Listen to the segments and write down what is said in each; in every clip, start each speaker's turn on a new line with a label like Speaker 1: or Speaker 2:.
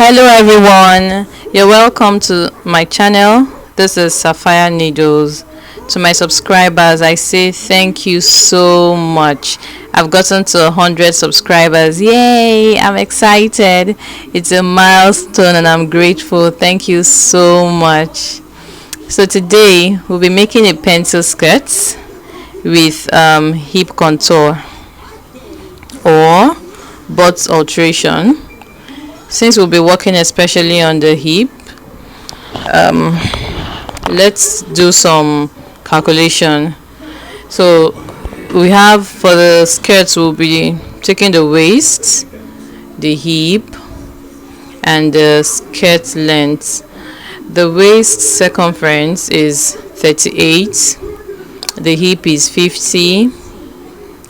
Speaker 1: Hello everyone, you're welcome to my channel. This is Sapphire Needles. To my subscribers, I say thank you so much. I've gotten to 100 subscribers. Yay, I'm excited. It's a milestone and I'm grateful. Thank you so much. So today we'll be making a pencil skirt with hip contour or butt alteration. Since we'll be working especially on the hip, let's do some calculation. So we have, for the skirts, we'll be taking the waist, the hip, and the skirt length. The waist circumference is 38, the hip is 50,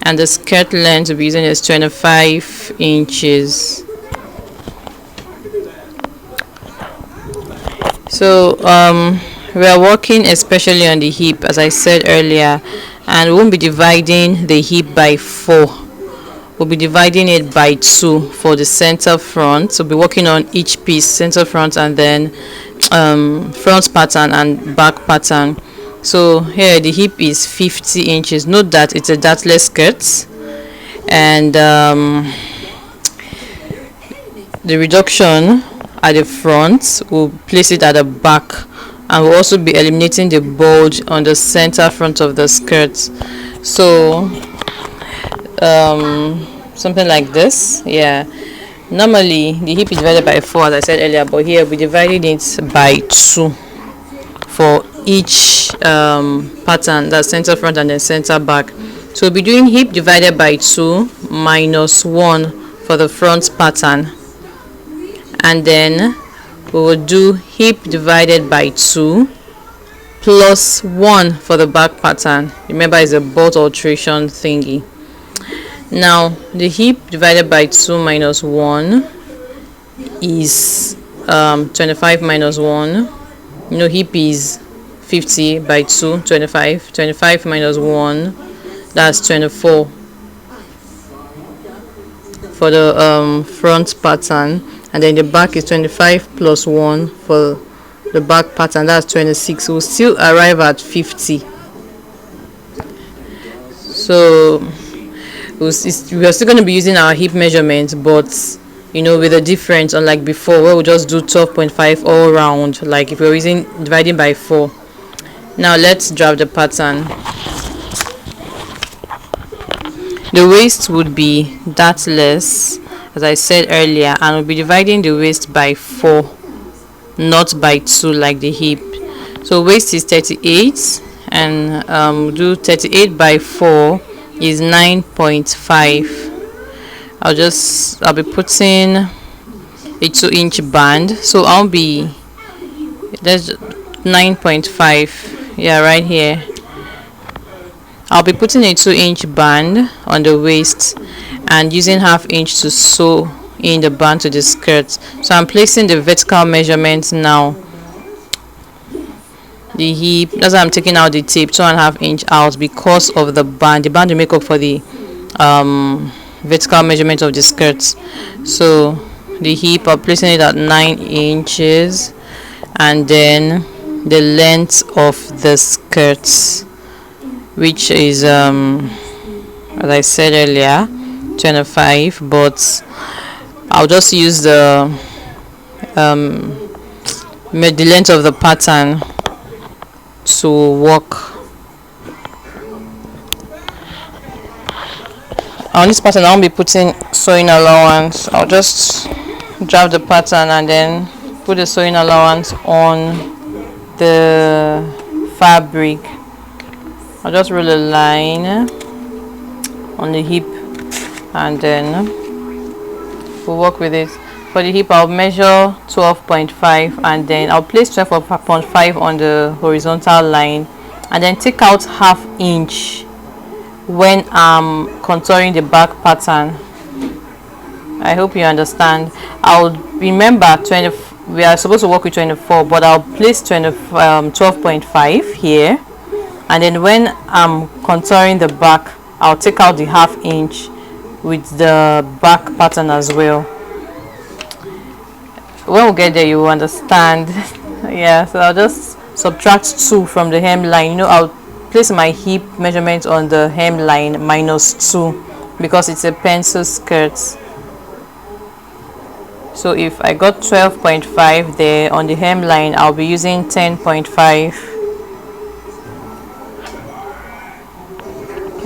Speaker 1: and the skirt length we'll be using is 25 inches. So we are working especially on the hip, as I said earlier, and we won't be dividing the hip by 4. We'll be dividing it by 2 for the center front. So we'll be working on each piece, center front, and then front pattern and back pattern. So here the hip is 50 inches. Note that it's a dartless skirt, and the reduction at the front, we'll place it at the back, and we'll also be eliminating the bulge on the center front of the skirt. So something like this. Yeah, normally the hip is divided by 4, as I said earlier, but here we divided it by 2 for each pattern, that's center front and then center back. So we'll be doing hip divided by 2 minus 1 for the front pattern, and then we will do hip divided by 2 plus 1 for the back pattern. Remember, it's a butt alteration thingy. Now the hip divided by 2 minus 1 is 25 minus 1. You know, hip is 50 by 2, 25. 25 minus 1, that's 24 for the front pattern, and then the back is 25 plus 1 for the back pattern, that's 26. We'll still arrive at 50. So we are still going to be using our hip measurement, but you know, with a difference, unlike before where we just do 12.5 all round, like if we're using dividing by 4. Now let's draw the pattern. The waist would be dartless, as I said earlier, and we'll be dividing the waist by 4, not by 2 like the hip. So waist is 38, and we'll do 38 by 4 is 9.5. I'll be putting a 2-inch band, so that's 9.5. yeah, right here. I'll be putting a 2-inch band on the waist and using 1/2 inch to sew in the band to the skirt. So I'm placing the vertical measurement now. The hip, that's why I'm taking out the tape, 2.5 inch out, because of the band. The band will make up for the vertical measurement of the skirt. So the hip, I'm placing it at 9 inches, and then the length of the skirt, which is as I said earlier, 25, but I'll just use the length of the pattern to work on this pattern. I won't be putting sewing allowance. I'll just draft the pattern and then put the sewing allowance on the fabric. I'll just roll a line on the hip and then we'll work with it. For the hip, I'll measure 12.5 and then I'll place 12.5 on the horizontal line, and then take out 1/2 inch when I'm contouring the back pattern. I hope you understand. I'll remember we are supposed to work with 24, but I'll place 12.5 here, and then when I'm contouring the back, I'll take out the 1/2 inch with the back pattern as well. when we get there you will understand. Yeah, so I'll just subtract 2 from the hemline. You know, I'll place my hip measurement on the hemline minus 2 because it's a pencil skirt. So if I got 12.5 there on the hemline, I'll be using 10.5.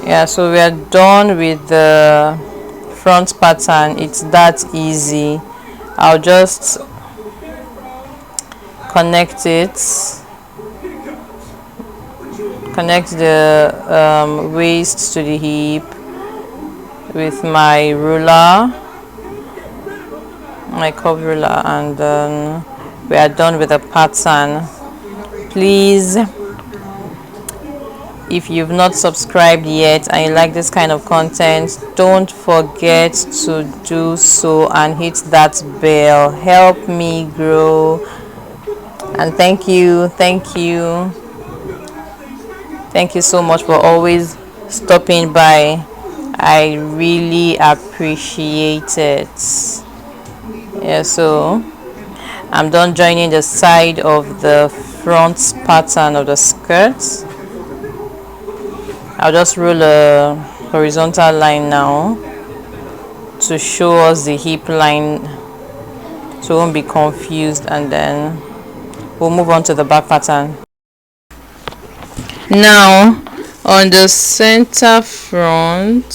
Speaker 1: Yeah, so we are done with the front pattern. It's that easy. I'll just connect the waist to the hip with my ruler, my curve ruler, and then we are done with the pattern. Please, if you've not subscribed yet and you like this kind of content, don't forget to do so and hit that bell. Help me grow. And thank you so much for always stopping by. I really appreciate it. Yeah, so I'm done joining the side of the front pattern of the skirt. I'll just roll a horizontal line now to show us the hip line so we won't be confused, and then we'll move on to the back pattern. Now on the center front,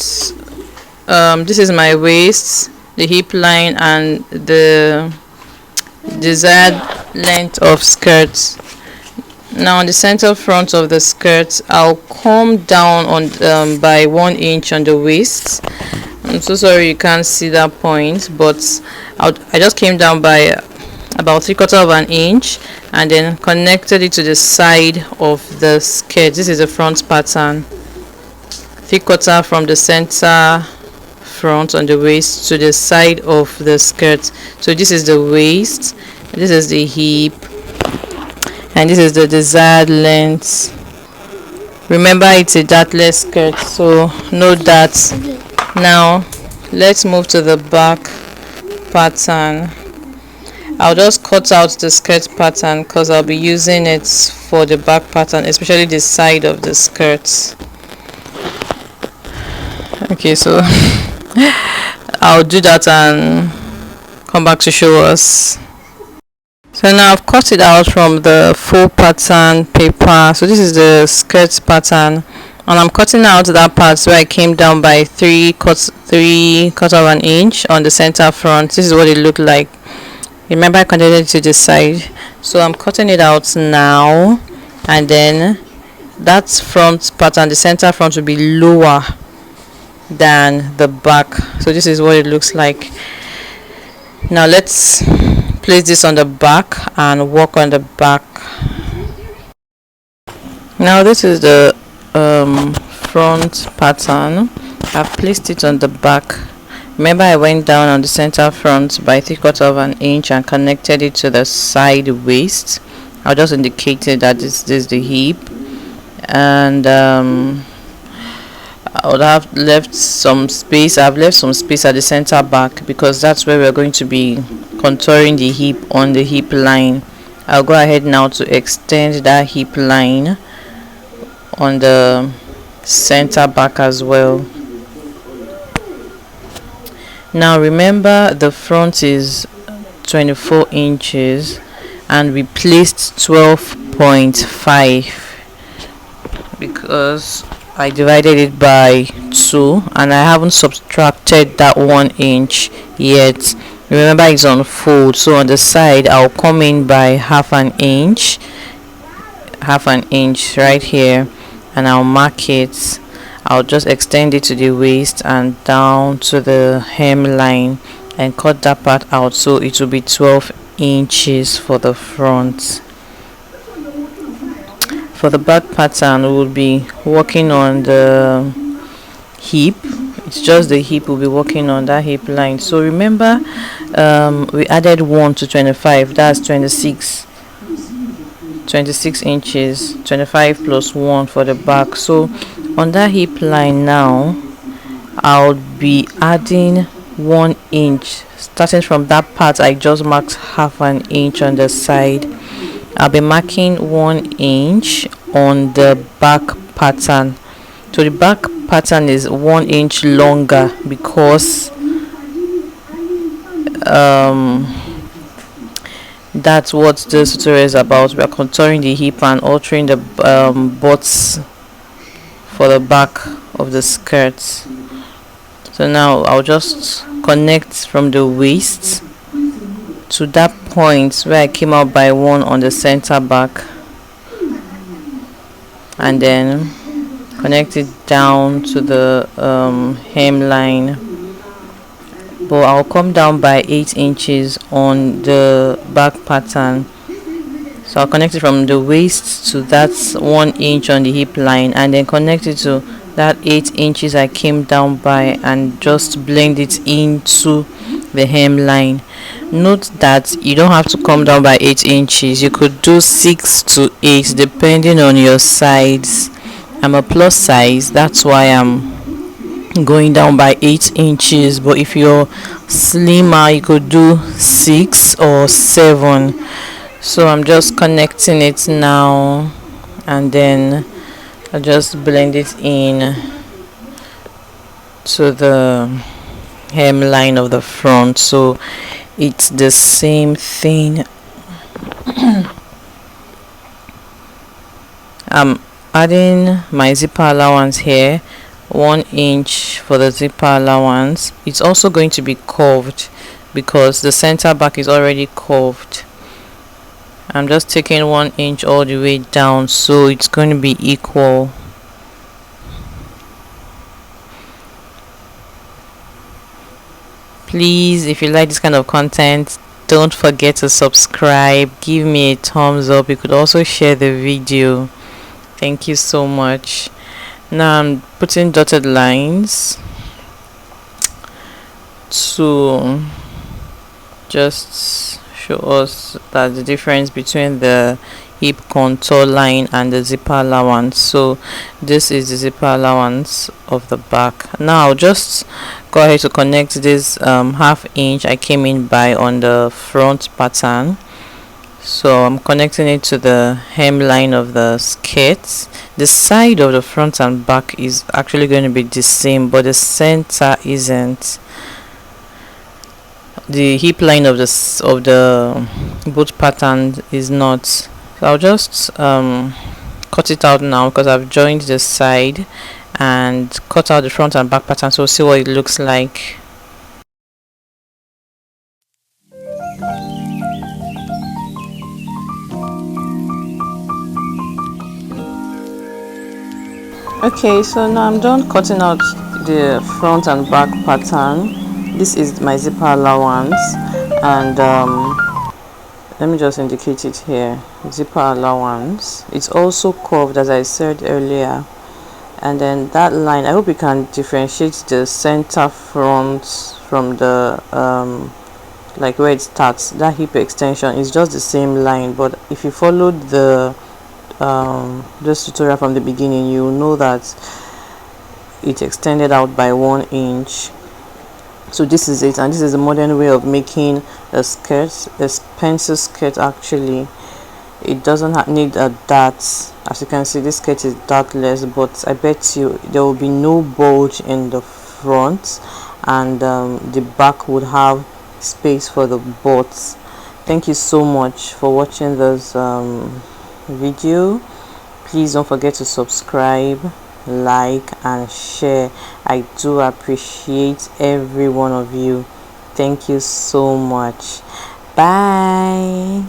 Speaker 1: this is my waist, the hip line, and the desired length of skirt. Now on the center front of the skirt, I'll come down on by 1 inch on the waist. I'm so sorry you can't see that point, but I just came down by about 3/4 of an inch and then connected it to the side of the skirt. This is the front pattern. 3/4 from the center front on the waist to the side of the skirt. So this is the waist, this is the hip, and this is the desired length. Remember, it's a dartless skirt, so note that. Now let's move to the back pattern. I'll just cut out the skirt pattern because I'll be using it for the back pattern, especially the side of the skirt. Okay, so I'll do that and come back to show us. So now I've cut it out from the full pattern paper. So this is the skirt pattern, and I'm cutting out that part where I came down by 3/4 of an inch on the center front. This is what it looked like. Remember, I connected it to the side, so I'm cutting it out now, and then that front pattern, the center front, will be lower than the back. So this is what it looks like. Now let's place this on the back and work on the back. Now this is the front pattern. I've placed it on the back. Remember, I went down on the center front by 3/4 of an inch and connected it to the side waist. I just indicated that this is the hip, and I would have left some space. I've left some space at the center back because that's where we're going to be contouring the hip on the hip line. I'll go ahead now to extend that hip line on the center back as well. Now remember, the front is 24 inches and we placed 12.5 because I divided it by 2 and I haven't subtracted that 1 inch yet. Remember, it's on fold, so on the side I'll come in by half an inch right here, and I'll mark it. I'll just extend it to the waist and down to the hemline and cut that part out, so it will be 12 inches for the front. For the back pattern, we'll be working on the hip. It's just the hip we'll be working on, that hip line. So remember, we added 1 to 25, that's 26 inches. 25 plus 1 for the back. So on that hip line now, I'll be adding 1 inch starting from that part I just marked half an inch on the side. I'll be marking 1 inch on the back pattern. So the back pattern is 1 inch longer because that's what this tutorial is about. We are contouring the hip and altering the butts for the back of the skirt. So now I'll just connect from the waist to that point where I came out by 1 on the center back, and then connect it down to the hemline, but I'll come down by 8 inches on the back pattern. So I'll connect it from the waist to that 1 inch on the hip line, and then connect it to that 8 inches I came down by, and just blend it into the hemline. Note that you don't have to come down by 8 inches. You could do 6 to 8 depending on your size. I'm a plus size, that's why I'm going down by 8 inches, but if you're slimmer you could do 6 or 7. So I'm just connecting it now, and then I just blend it in to the hemline of the front, so it's the same thing. I'm adding my zipper allowance here, 1 inch for the zipper allowance. It's also going to be curved because the center back is already curved. I'm just taking 1 inch all the way down, so it's going to be equal. Please, if you like this kind of content, don't forget to subscribe, give me a thumbs up. You could also share the video. Thank you so much. Now I'm putting dotted lines to just show us that the difference between the hip contour line and the zipper allowance. So this is the zipper allowance of the back. Now I'll just go ahead to connect this ½ inch I came in by on the front pattern. So I'm connecting it to the hemline of the skirt. The side of the front and back is actually going to be the same, but the center isn't. The hip line of the both pattern is not. So I'll just cut it out now because I've joined the side and cut out the front and back pattern, so we'll see what it looks like. Okay, so now I'm done cutting out the front and back pattern. This is my zipper allowance, and let me just indicate it here. Zipper allowance, it's also curved as I said earlier, and then that line, I hope you can differentiate the center front from the like where it starts. That hip extension is just the same line, but if you followed the this tutorial from the beginning, you will know that it extended out by 1 inch. So this is it, and this is a modern way of making a skirt, a pencil skirt. Actually, it doesn't need a dart. As you can see, this skirt is dartless, but I bet you there will be no bulge in the front, and the back would have space for the butts. Thank you so much for watching this video. Please don't forget to subscribe, like and share. I do appreciate every one of you. Thank you so much. Bye.